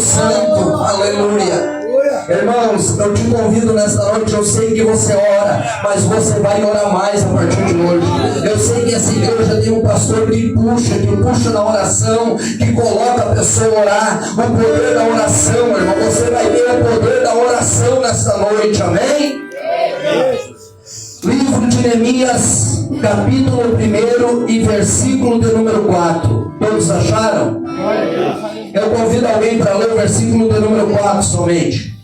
Santo. Aleluia. Irmãos, eu te convido nesta noite. Eu sei que você ora, mas você vai orar mais a partir de hoje. Eu sei que essa igreja tem um pastor que puxa na oração, que coloca a pessoa a orar. O poder da oração, irmão. Você vai ver o poder da oração nesta noite. Amém? Livro de Neemias, capítulo 1 e versículo de número 4. Todos acharam? Eu convido alguém para ler o versículo de número 4 somente.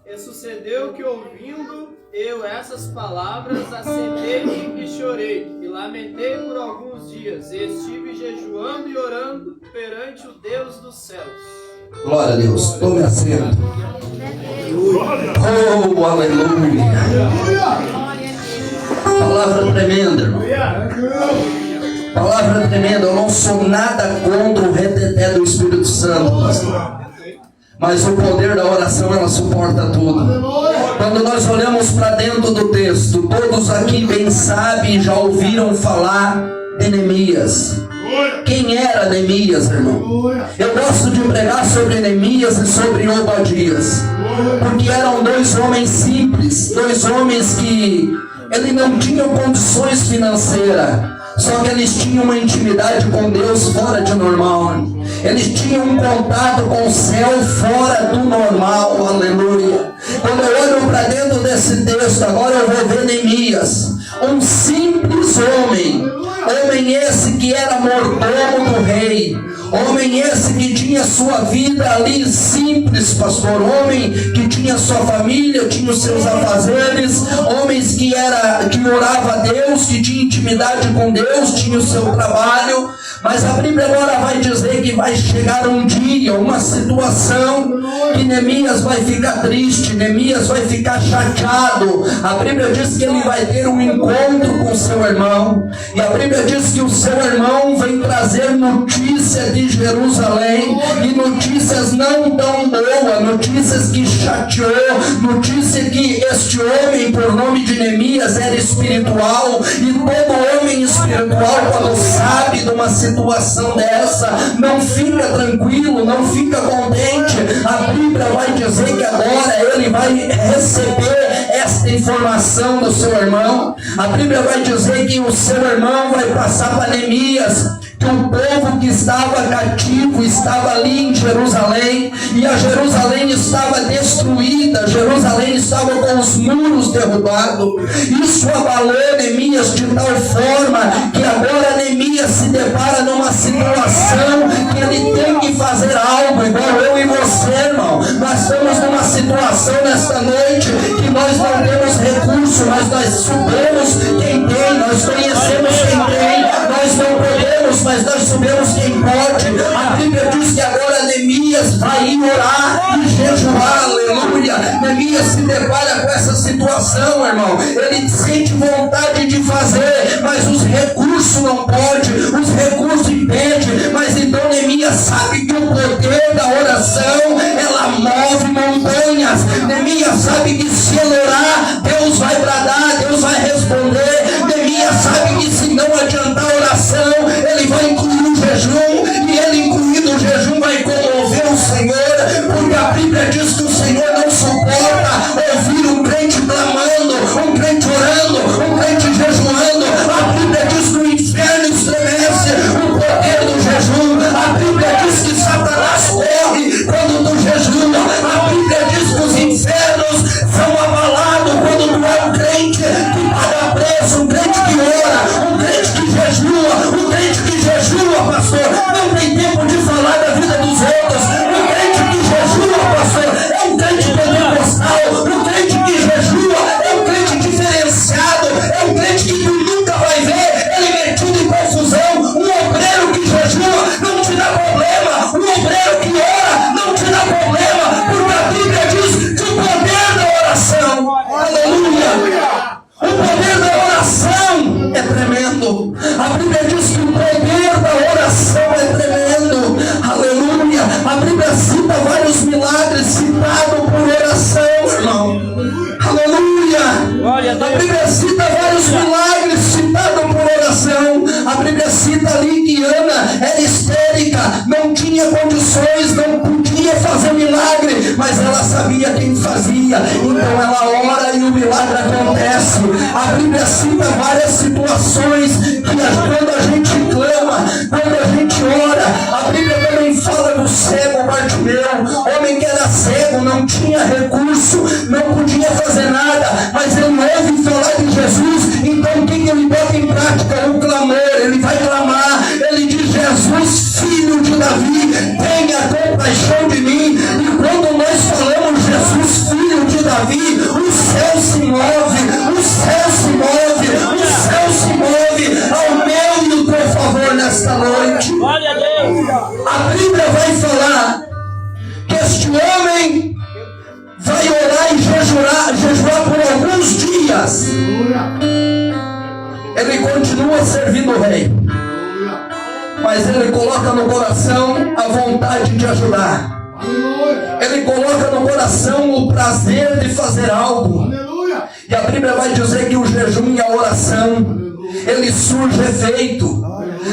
E sucedeu que, ouvindo eu essas palavras, assentei-me e chorei, e lamentei por alguns dias, e estive jejuando e orando perante o Deus dos céus. Glória a Deus. Tome assento. Oh, aleluia. Palavra tremenda, irmão. Palavra tremenda. Eu não sou nada contra o reteté do Espírito Santo, pastor. Mas o poder da oração, ela suporta tudo. Quando nós olhamos para dentro do texto, todos aqui bem sabem e já ouviram falar de Neemias. Quem era Neemias, irmão? Eu gosto de pregar sobre Neemias e sobre Obadias, porque eram dois homens simples, dois homens que eles não tinham condições financeiras. Só que eles tinham uma intimidade com Deus fora de normal. Eles tinham um contato com o céu fora do normal. Aleluia. Quando eu olho para dentro desse texto, agora eu vou ver Neemias, um simples homem. Homem esse que era mordomo do rei. Homem esse que tinha sua vida ali simples, pastor. Homem que tinha sua família, tinha os seus afazeres. Homens que orava a Deus, que tinha intimidade com Deus, tinha o seu trabalho. Mas a Bíblia agora vai dizer que vai chegar um dia, uma situação que Neemias vai ficar triste, Neemias vai ficar chateado. A Bíblia diz que ele vai ter um encontro com seu irmão. E a Bíblia diz que o seu irmão vem trazer notícia de Jerusalém, e notícias não tão boas, notícias que chateou, notícia que este homem, por nome de Neemias, era espiritual. E todo homem espiritual, quando sabe de uma situação dessa, não fica tranquilo, não fica contente. A Bíblia vai dizer que agora ele vai receber esta informação do seu irmão. A Bíblia vai dizer que o seu irmão vai passar para Neemias que o povo que estava cativo estava ali em Jerusalém, e a Jerusalém estava destruída, Jerusalém estava com os muros derrubados. Isso abalou Neemias de tal forma que agora Neemias se depara numa situação que ele tem que fazer algo, igual eu e você, irmão. Nós estamos numa situação nesta noite que nós não temos recurso, mas nós sabemos quem tem, nós conhecemos quem tem, nós não podemos, mas nós sabemos quem pode. A Bíblia diz que agora Neemias vai ir orar e jejuar, aleluia. Neemias se depara com essa situação, irmão. Ele sente vontade de fazer, mas os recursos não podem, os recursos impedem. Mas então Neemias sabe que o poder da oração, ela move montanhas. Neemias sabe que se ele orar, Deus vai bradar, Deus vai responder. Neemias sabe que se não adiantar a oração, ele vai incluir o jejum, e ele incluindo o jejum vai comover o Senhor, porque a Bíblia diz que o Senhor não suporta ouvir um crente clamando, um crente orando, um crente jejuando. A Bíblia diz que o inferno estremece, Glória a Deus. A Bíblia vai falar que este homem vai orar e jejuar por alguns dias. Ele continua servindo o rei, mas ele coloca no coração a vontade de ajudar. Ele coloca no coração o prazer de fazer algo. E a Bíblia vai dizer que o jejum e a oração, ele surge efeito.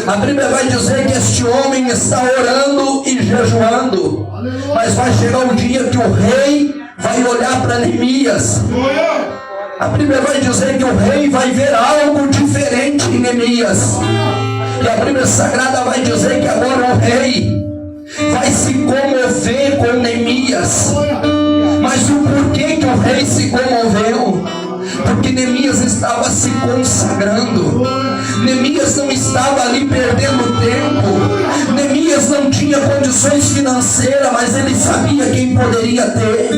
A Bíblia vai dizer que este homem está orando e jejuando, mas vai chegar um dia que o rei vai olhar para Neemias. A Bíblia vai dizer que o rei vai ver algo diferente em Neemias. E a Bíblia Sagrada vai dizer que agora o rei vai se comover com Neemias. Mas o porquê que o rei se comoveu? Porque Neemias estava se consagrando. Neemias não estava ali perdendo tempo. Neemias não tinha condições financeiras, mas ele sabia quem poderia ter.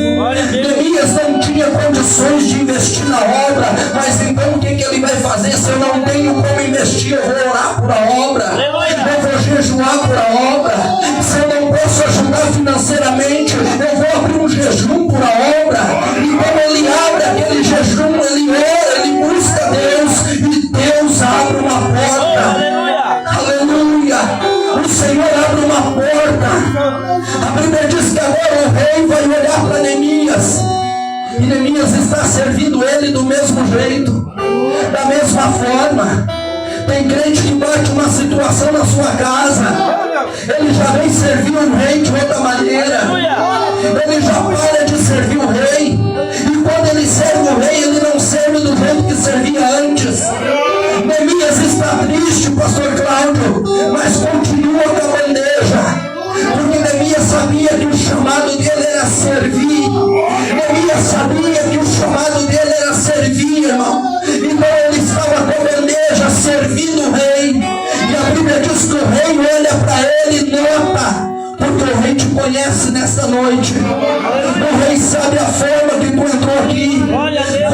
Neemias não tinha condições de investir na obra, mas então o que ele vai fazer? Se eu não tenho como investir, eu vou orar por a obra, eu vou jejuar por a obra. Se eu não posso ajudar financeiramente, eu vou abrir um jejum por a obra. E quando ele abre aquele jejum, ele ora, ele busca Deus, e Deus abre uma porta. Aleluia! O Senhor abre uma porta. A Bíblia diz que agora o rei vai olhar para Neemias, e Neemias está servindo ele do mesmo jeito, da mesma forma. Tem crente que bate uma situação na sua casa, ele já vem servir o rei de outra maneira. Ele já para de servir o rei, e quando ele serve o rei, ele não serve do jeito que servia antes. Neemias está triste, pastor Cláudio, mas continua com a bandeja, porque Neemias sabia que o chamado dele era servir. Neemias sabia que o chamado dele era servir, irmão. Então ele estava com a bandeja servindo o rei. E a Bíblia diz que o rei olha para ele e nota, porque o rei te conhece nesta noite. O rei sabe a forma que tu entrou aqui.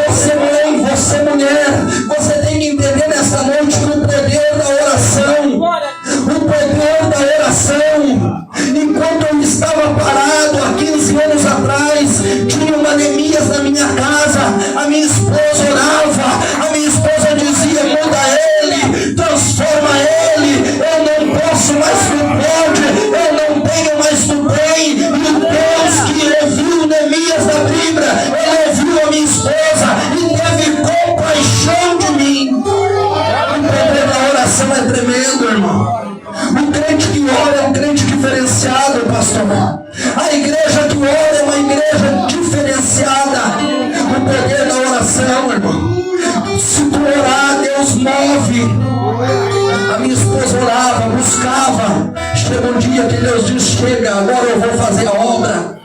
Você mãe, você mulher, você tem que entender nesta noite que o poder da oração, o poder da oração. Enquanto eu estava parado há 15 anos atrás, tinha uma Neemias na minha casa. A minha esposa orava, a minha esposa dizia: muda ele, transforma ele. Eu não posso mais, tu pode, eu não tenho mais, tu tem. E Deus que ouviu Neemias da Bíblia, ele ouviu a minha esposa e teve compaixão de mim. O poder da oração é tremendo, irmão. O crente que ora é um crente diferenciado, pastor. A igreja que ora é uma igreja diferenciada. O poder da oração, irmão. Se tu orar, Deus move. A minha esposa orava, buscava. Chega um dia que Deus diz: chega, agora eu vou fazer a obra.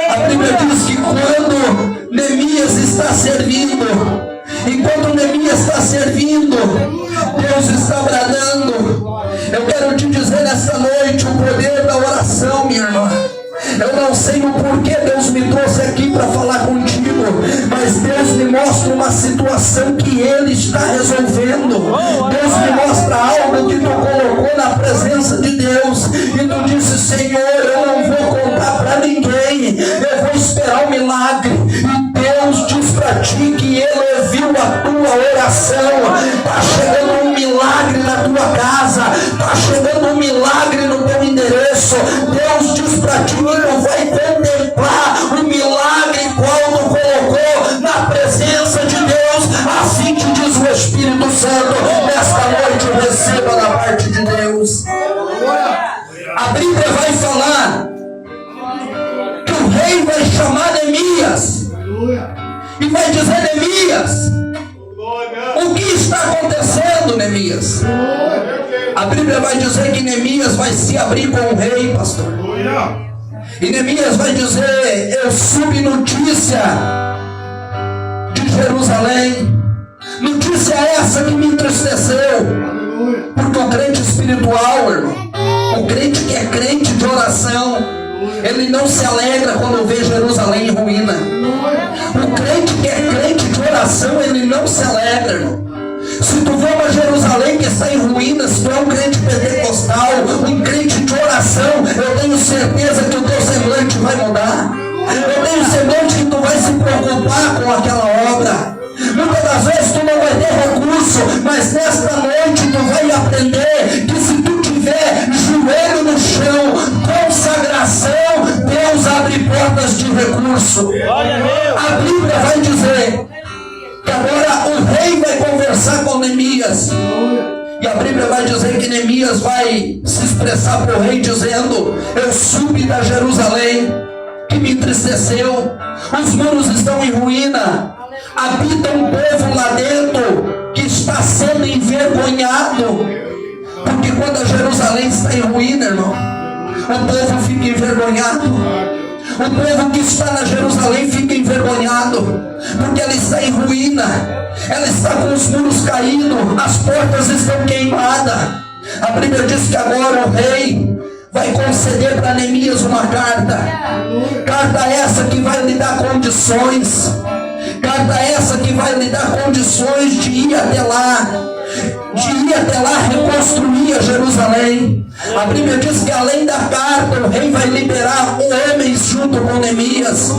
A Bíblia diz que quando Neemias está servindo, enquanto Neemias está servindo, Deus está bradando. Eu quero te dizer nessa noite o poder da oração, minha irmã. Eu não sei o porquê Deus me trouxe aqui para falar contigo, mas Deus me mostra uma situação que Ele está resolvendo. Deus me mostra algo que tu colocou na presença de Deus, e tu disse: Senhor, eu não vou contar para ninguém, eu vou esperar o milagre. E Deus diz para ti que Ele ouviu a tua oração. Está chegando um milagre na tua casa, está chegando um milagre no teu endereço. Deus diz para ti que não vai contemplar o milagre qual tu colocou na presença de Deus. Assim te diz o Espírito Santo. Nesta noite receba da parte de Deus. A Bíblia vai falar que o rei vai chamar Neemias e vai dizer: Neemias, o que está acontecendo, Neemias? A Bíblia vai dizer que Neemias vai se abrir com o rei, pastor. E Neemias vai dizer: eu soube notícia de Jerusalém, notícia essa que me entristeceu. Porque o crente espiritual, irmão, o crente que é crente de oração, ele não se alegra quando vê Jerusalém em ruína. O crente que é crente de oração, ele não se alegra, irmão. Se tu vê uma Jerusalém que está em ruínas, tu é um crente pentecostal, um crente certeza que o teu semblante vai mudar. Eu tenho semblante que tu vai se preocupar com aquela obra. Muitas das vezes tu não vai ter recurso, mas nesta noite tu vai aprender que se tu tiver joelho no chão, consagração, Deus abre portas de recurso. A Bíblia vai dizer que agora o rei vai conversar com Neemias. E a Bíblia vai dizer que Neemias vai se expressar para o rei dizendo: eu subi da Jerusalém, que me entristeceu, os muros estão em ruína, habita um povo lá dentro que está sendo envergonhado. Porque quando a Jerusalém está em ruína, irmão, o povo fica envergonhado. O povo que está na Jerusalém fica envergonhado, porque ela está em ruína, ela está com os muros caídos, as portas estão queimadas. A Bíblia diz que agora o rei vai conceder para Neemias uma carta. Carta essa que vai lhe dar condições. Carta essa que vai lhe dar condições de ir até lá. Reconstruir a Jerusalém. A Bíblia diz que além da carta, o rei vai liberar homens junto com Neemias.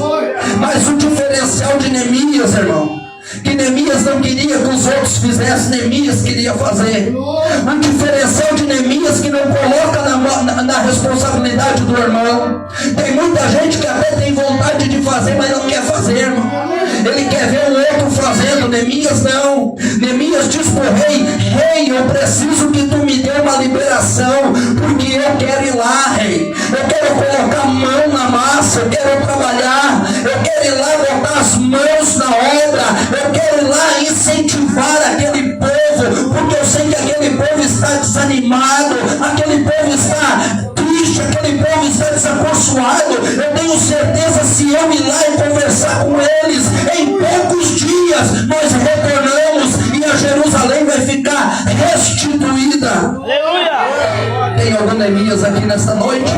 Mas o diferencial de Neemias, irmão, que Neemias não queria que os outros fizessem, Neemias queria fazer. O diferencial de Neemias que não coloca na responsabilidade do irmão. Tem muita gente que até tem vontade de fazer, mas não quer fazer, irmão. Ele quer ver o outro fazendo. Neemias não. Neemias diz para o rei: rei, eu preciso que tu me dê uma liberação, porque eu quero ir lá, rei. Eu quero colocar a mão na massa, eu quero trabalhar, eu quero ir lá botar as mãos na obra, eu quero ir lá incentivar aquele povo, porque eu sei que aquele povo está desanimado, aquele povo está triste, aquele povo está desacorçoado. Eu tenho certeza, se eu ir lá e conversar com eles, em poucos dias nós retornamos e a Jerusalém vai ficar restituída. Aleluia! Tem algum Neemias aqui nessa noite?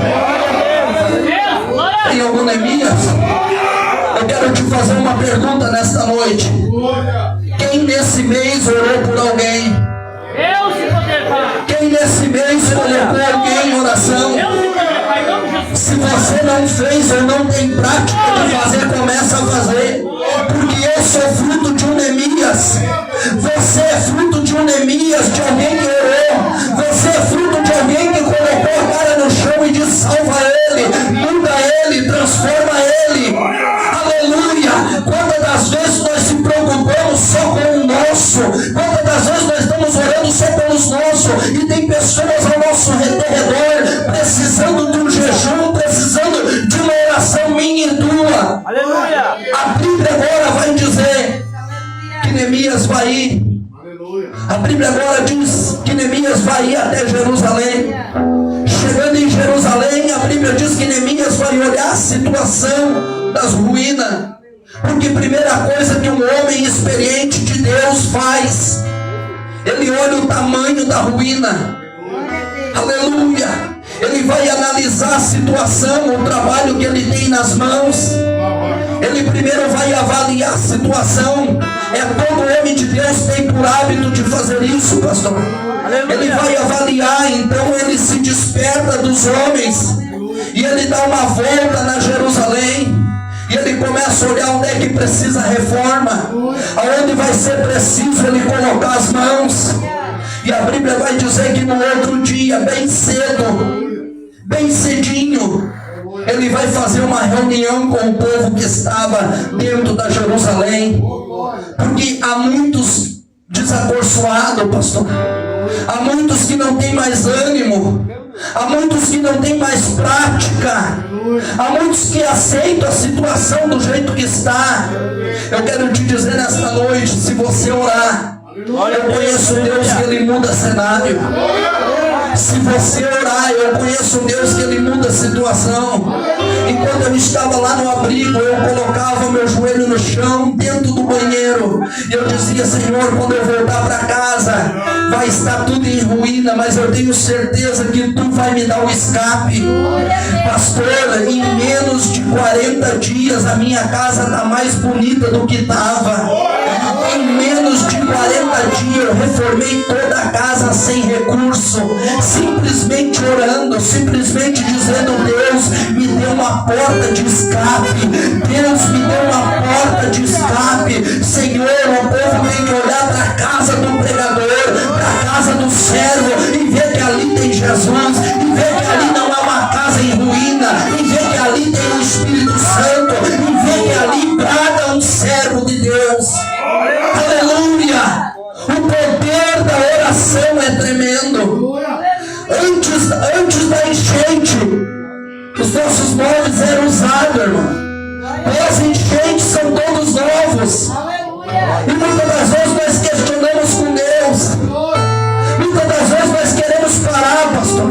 Tem algum Neemias? Eu quero te fazer uma pergunta nesta noite. Quem nesse mês orou por alguém? Quem nesse mês colocou alguém em oração? Se você não fez ou não tem prática de fazer, começa a fazer. Porque eu sou fruto de um Neemias. Você é fruto de um Neemias, de alguém que orou. Você é fruto de alguém que colocou a cara no chão e disse: salva ele, muda ele, transforma ele. Aleluia! Quantas das vezes nós se preocupamos só com o nosso? Quantas das vezes nós estamos orando só pelos nossos? E tem pessoas ao nosso redor precisando de um jejum, precisando de uma oração minha e tua. Aleluia! A Bíblia agora vai dizer que Neemias vai ir. A Bíblia agora diz que Neemias vai ir até Jerusalém. Chegando em Jerusalém, a Bíblia diz que Neemias vai olhar a situação das ruínas. Porque a primeira coisa que um homem experiente de Deus faz, ele olha o tamanho da ruína. Aleluia! Ele vai analisar a situação, o trabalho que ele tem nas mãos. Ele primeiro vai avaliar a situação. Todo homem de Deus tem por hábito de fazer isso, pastor. Ele vai avaliar, então ele se desperta dos homens e ele dá uma volta na Jerusalém. E ele começa a olhar onde é que precisa reforma, aonde vai ser preciso ele colocar as mãos. E a Bíblia vai dizer que no outro dia, bem cedo, bem cedinho, ele vai fazer uma reunião com o povo que estava dentro da Jerusalém. Porque há muitos desacorçoados, pastor. Há muitos que não têm mais ânimo. Há muitos que não têm mais prática. Há muitos que aceitam a situação do jeito que está. Eu quero te dizer nesta noite, se você orar, eu conheço Deus que Ele muda cenário. Se você orar, eu conheço Deus que Ele muda a situação. E quando eu estava lá no abrigo, eu colocava o meu joelho no chão, dentro do banheiro. E eu dizia: Senhor, quando eu voltar para casa, vai estar tudo em ruína, mas eu tenho certeza que Tu vai me dar um escape. Pastor, em menos de 40 dias, a minha casa está mais bonita do que estava. Em menos de 40 dias, eu reformei toda a casa sem recurso. Simplesmente orando, simplesmente dizendo: Deus, porta de escape. Deus me deu uma porta de escape. Senhor, o povo tem que olhar para a casa do pregador, para a casa do servo, e ver que ali tem Jesus, e ver que ali não é uma casa em ruína, e ver que ali tem o Espírito Santo, e ver que ali brada um servo de Deus. Aleluia! O poder da oração é tremendo. Antes da enchente, os nossos móveis eram usados, irmão. Pós-enchente são todos novos. E muitas das vezes nós questionamos com Deus. Muitas das vezes nós queremos parar, pastor.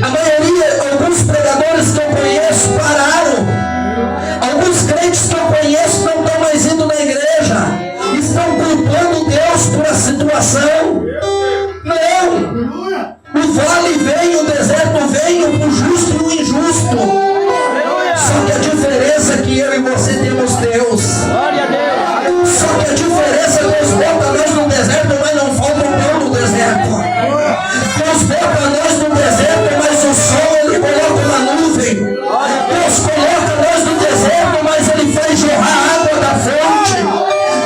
A maioria, alguns pregadores que eu conheço pararam. Alguns crentes que eu conheço não estão mais indo na igreja. Estão culpando Deus por a situação. Não. O vale vem, o deserto vem, o justo e o injusto. Só que a diferença é que eu e você temos Deus. Só que a diferença é que Deus bota nós no deserto, mas não falta o pão no deserto. Deus bota nós no deserto, mas o sol Ele coloca uma nuvem. Deus coloca nós no deserto, mas Ele faz jorrar água da fonte.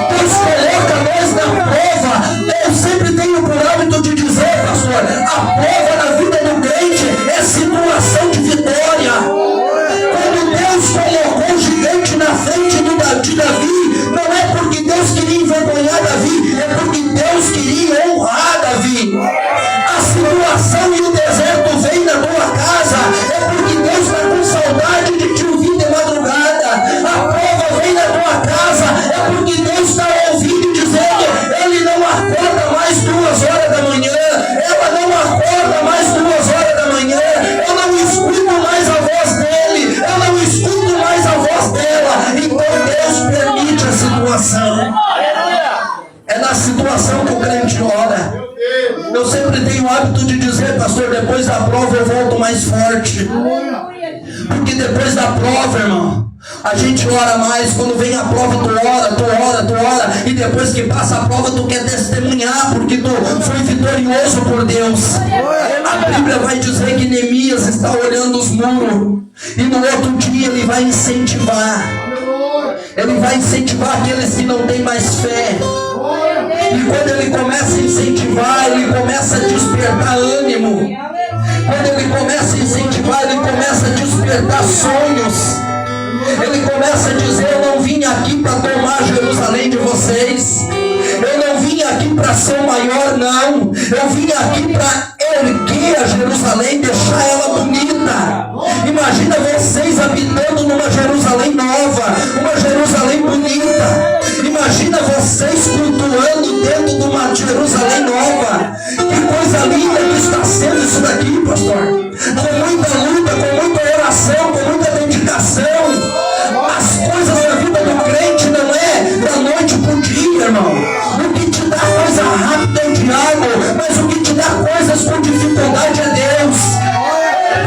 Deus coloca nós na prova. Eu sempre tenho por hábito de dizer, pastor, a prova na vida do crente é simulação de vitória. Quando Deus colocou o gigante na frente de Davi, não é porque Deus queria envergonhar Davi, é porque Deus queria honrar Davi. A situação e o deserto vem na tua casa, é porque Deus está com saudade de te ouvir de madrugada. A prova vem na tua casa, é porque Deus está ouvindo e dizendo, Ele não acorda mais 2 horas da manhã, ela não acorda mais 2 horas da manhã, eu não escuto mais a voz dele, eu não escuto mais a voz dela. Então Deus permite a situação. É na situação que o crente ora. Eu sempre tenho o hábito de dizer, pastor, depois da prova eu volto mais forte. Porque depois da prova, irmão, a gente ora mais. Quando vem a prova, tu ora. E depois que passa a prova, tu quer testemunhar, porque tu foi vitorioso por Deus. A Bíblia vai dizer que Neemias está olhando os muros. E no outro dia ele vai incentivar. Ele vai incentivar aqueles que não têm mais fé. E quando ele começa a incentivar, ele começa a despertar ânimo. Quando ele começa a incentivar, ele começa a despertar sonhos. Ele começa a dizer, eu não vim aqui para tomar Jerusalém de vocês. Eu não vim aqui para ser o maior, não. Eu vim aqui para erguer a Jerusalém, deixar ela bonita. Imagina vocês habitando numa Jerusalém nova, uma Jerusalém bonita. Imagina vocês cultuando dentro de uma Jerusalém nova. Que coisa linda que está sendo isso daqui, pastor. Com muita luta, com muita oração, com muita dedicação. As coisas da vida do crente não é da noite para o dia, irmão. O que te dá coisa rápida é o diabo, mas o que te dá coisas com dificuldade é Deus.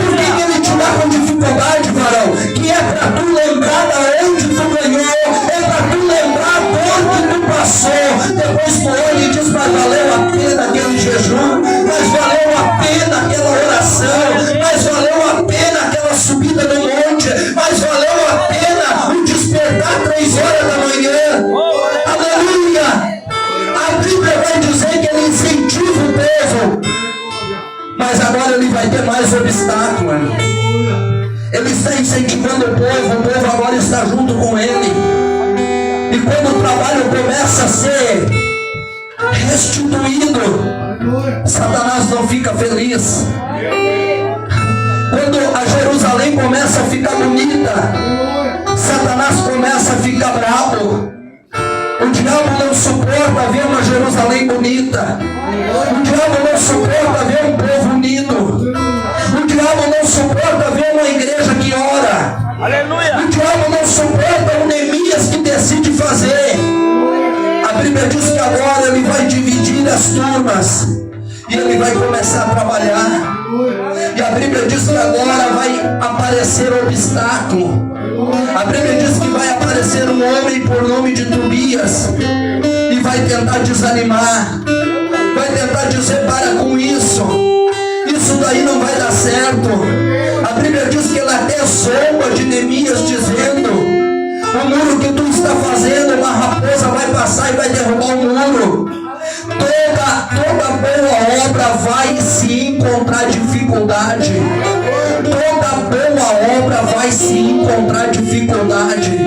Por que ele te dá com dificuldade, varão? Que é para tu lembrar da onde tu ganhou, é para tu lembrar a dor que tu passou. Depois tu olha e diz, mas valeu a pena aquele jejum, mas valeu a pena aquela oração, mas valeu a pena aquela subida no monte, mas valeu a pena o despertar 3 horas da manhã. Aleluia! A Bíblia vai dizer que ele incentiva o povo, mas agora ele vai ter mais obstáculo, irmão. Ele está incentivando o povo agora está junto com ele. E quando o trabalho começa a ser restituído, Satanás não fica feliz. Quando a Jerusalém começa a ficar bonita, Satanás começa a ficar bravo. O diabo não suporta ver uma Jerusalém bonita. O diabo não suporta ver um povo unido. O diabo não suporta ver uma igreja que ora. Aleluia. O diabo não suporta um Neemias que decide fazer. A Bíblia diz que agora ele vai dividir as turmas e ele vai começar a trabalhar. E a Bíblia diz que agora vai aparecer obstáculo. A Bíblia diz que vai aparecer um homem por nome de Tobias e vai tentar desanimar, vai tentar dizer, para com isso daí não vai dar certo. A Bíblia diz que ele até zomba encontrar dificuldade. Toda boa obra vai se encontrar dificuldade.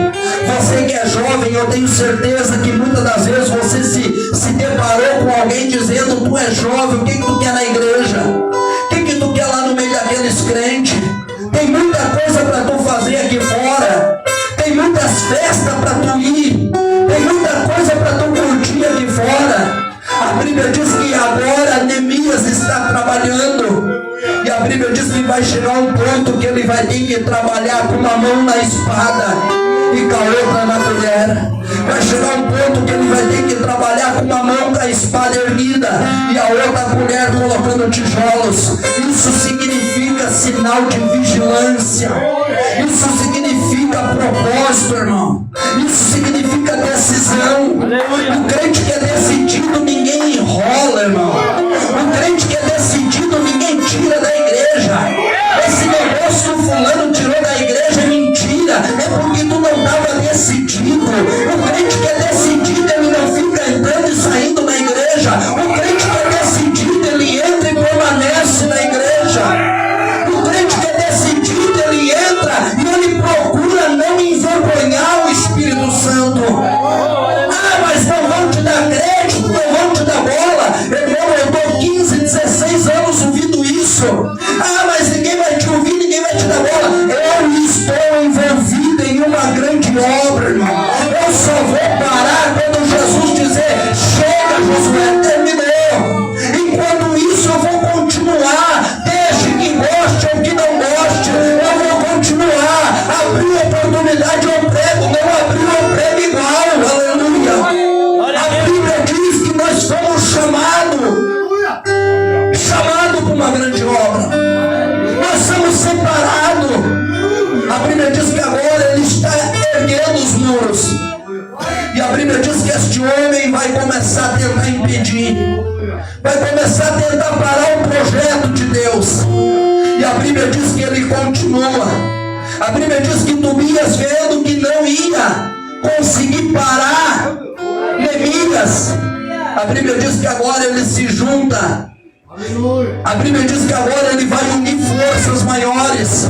Você que é jovem, eu tenho certeza que muitas das vezes você se deparou com alguém dizendo: tu é jovem, o que tu quer na igreja? O que tu quer lá no meio daqueles crentes? Tem muita coisa para tu fazer aqui fora. Tem muitas festas para tu ir. Tem muita coisa para tu curtir aqui fora. A Bíblia diz que agora Neemias está trabalhando. E a Bíblia diz que vai chegar um ponto que ele vai ter que trabalhar com uma mão na espada e com a outra na colher. Vai chegar um ponto que ele vai ter que trabalhar com uma mão com a espada erguida e a outra colher colocando tijolos. Isso significa sinal de vigilância. Isso significa propósito, irmão. Isso significa decisão. O crente que é decidido, ninguém enrola, irmão. O crente que é decidido, ninguém tira da igreja. Esse negócio que o fulano tirou da igreja é mentira. É porque tu não estava decidido. O crente que é decidido, ele não fica entrando e saindo da igreja. O crente que é decidido, ele entra e permanece na igreja. O crente que é decidido, ele entra e ele procura não envergonhar o Espírito Santo. Ah, mas não vão te dar crédito, não vão te dar bola. Irmão, eu estou 15, 16 anos ouvindo isso. Ah, mas ninguém vai te ouvir, ninguém vai te dar bola. Eu estou envolvido em uma grande obra, irmão. Eu só vou parar quando Jesus dizer: chega, Josué, terminou. Enquanto isso eu vou continuar. Deixe que goste ou que não goste, eu vou continuar. Abriu oportunidade, eu prego. Não abriu, eu prego igual. Aleluia. A Bíblia diz que nós fomos chamados para uma grande obra. Nós somos separados. A Bíblia diz que agora ele está erguendo os muros. E a Bíblia diz que este homem vai começar a tentar impedir. Vai começar a tentar parar o projeto de Deus. E a Bíblia diz que ele continua. A Bíblia diz que Tobias, vendo que não ia conseguir parar Neemias, a Bíblia diz que agora ele se junta. A Bíblia diz que agora ele vai unir forças maiores.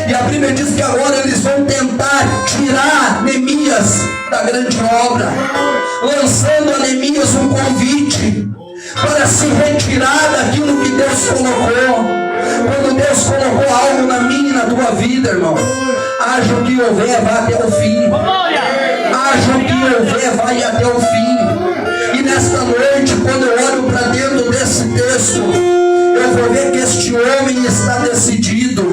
E a Bíblia diz que agora eles vão tentar tirar Neemias da grande obra, lançando a Neemias um convite para se retirar daquilo que Deus colocou. Quando Deus colocou algo na minha e na tua vida, irmão, haja o que houver, vá até o fim. Haja o que houver, vai até o fim. E nesta noite, quando eu olho para dentro desse texto, eu vou ver que este homem está decidido.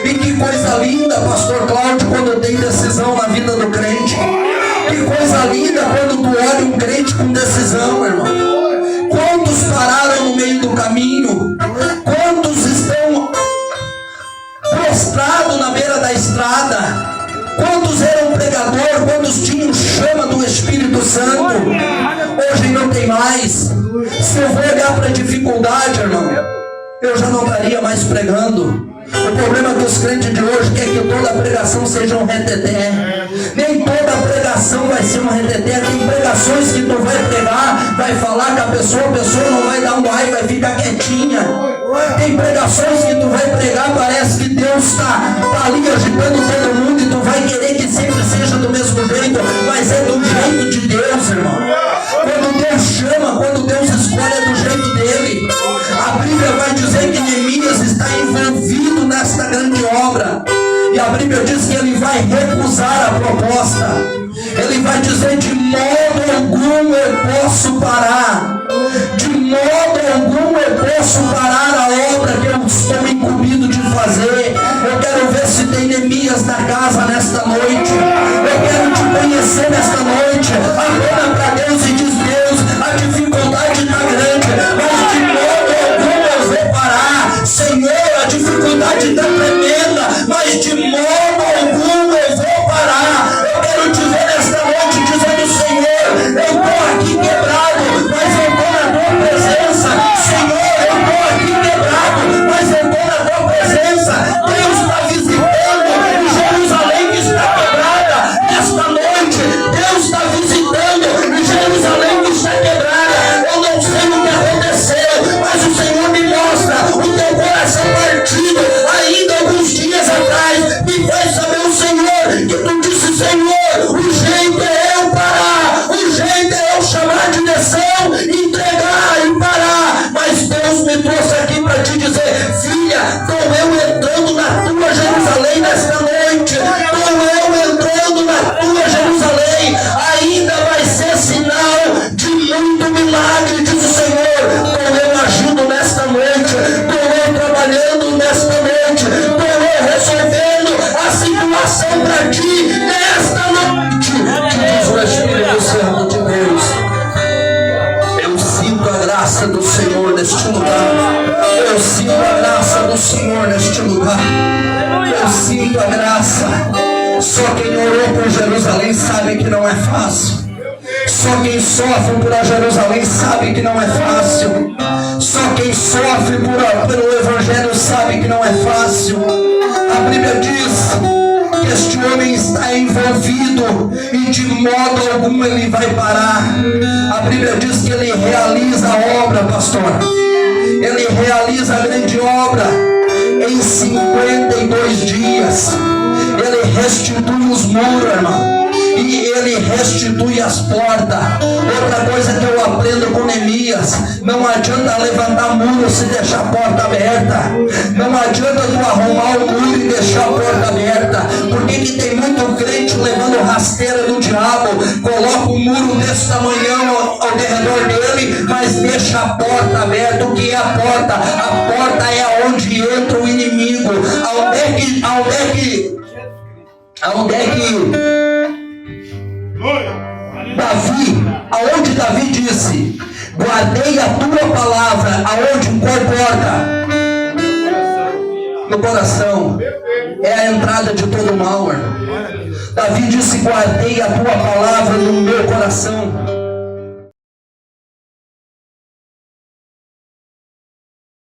E que coisa linda, pastor Cláudio, quando tem decisão na vida do crente. Que coisa linda quando tu olha um crente com decisão, irmão. Quantos pararam no meio do caminho? Quantos estão prostrados na beira da estrada? Quantos eram pregador? Quantos tinham chama do Espírito Santo? Hoje não tem mais. Se eu vou olhar para a dificuldade, irmão, eu já não estaria mais pregando. O problema é que os crentes de hoje querem que toda pregação seja um reteté. Nem toda pregação vai ser um reteté. Tem pregações que tu vai pregar, vai falar com a pessoa não vai dar um ai, vai ficar quietinha. Tem pregações que tu vai pregar, parece que Deus está ali agitando todo mundo e tu vai querer que sempre seja do mesmo jeito, mas é do jeito de Deus, irmão. Quando Deus chama, quando Deus escolhe, é do jeito dele. A Bíblia vai dizer que Neemias está envolvido nesta grande obra. E a Bíblia diz que ele vai recusar a proposta. Ele vai dizer: de modo algum eu posso parar. De modo algum eu posso parar a obra que eu estou incumbido de fazer. Eu quero ver se tem Neemias na casa nesta noite. Eu quero te conhecer nesta noite. Aponta para Deus e diz: Deus, a dificuldade está grande, mas de modo algum eu vou parar. Senhor, a dificuldade está tremenda, mas de modo algum eu vou parar. Eu quero te ver nesta noite dizendo: Senhor, eu estou aqui quebrado, mas eu estou na tua presença. Senhor, eu estou aqui quebrado, mas eu estou na tua presença. Deus está visitando e Jerusalém que está quebrada nesta noite. Deus está visitando e Jerusalém que está quebrada. Eu não sei o que aconteceu, mas o Senhor me mostra o teu falando nesta noite. Estou resolvendo a situação para ti nesta noite. Diz o Espírito Santo de Deus. Eu sinto a graça do Senhor neste lugar. Eu sinto a graça do Senhor neste lugar. Eu sinto a graça. Só quem orou por Jerusalém sabe que não é fácil. Só quem sofre por Jerusalém sabe que não é fácil. Só quem sofre pelo Evangelho sabe que não é fácil. A Bíblia diz que este homem está envolvido e de modo algum ele vai parar. A Bíblia diz que ele realiza a obra, pastor. Ele realiza a grande obra em 52 dias. Ele restitui os muros, irmão. E ele restitui as portas. Outra coisa que eu aprendo com Neemias: não adianta levantar muro se deixar a porta aberta. Não adianta tu arrumar o muro e deixar a porta aberta. Porque que tem muito crente levando rasteira do diabo, coloca um muro desse tamanhão ao redor dele, mas deixa a porta aberta. O que é a porta? A porta é onde entra o inimigo. Aonde é que Davi, aonde Davi disse: guardei a tua palavra, aonde? Qual porta? No coração. É a entrada de todo mal, irmão. Davi disse: guardei a tua palavra no meu coração.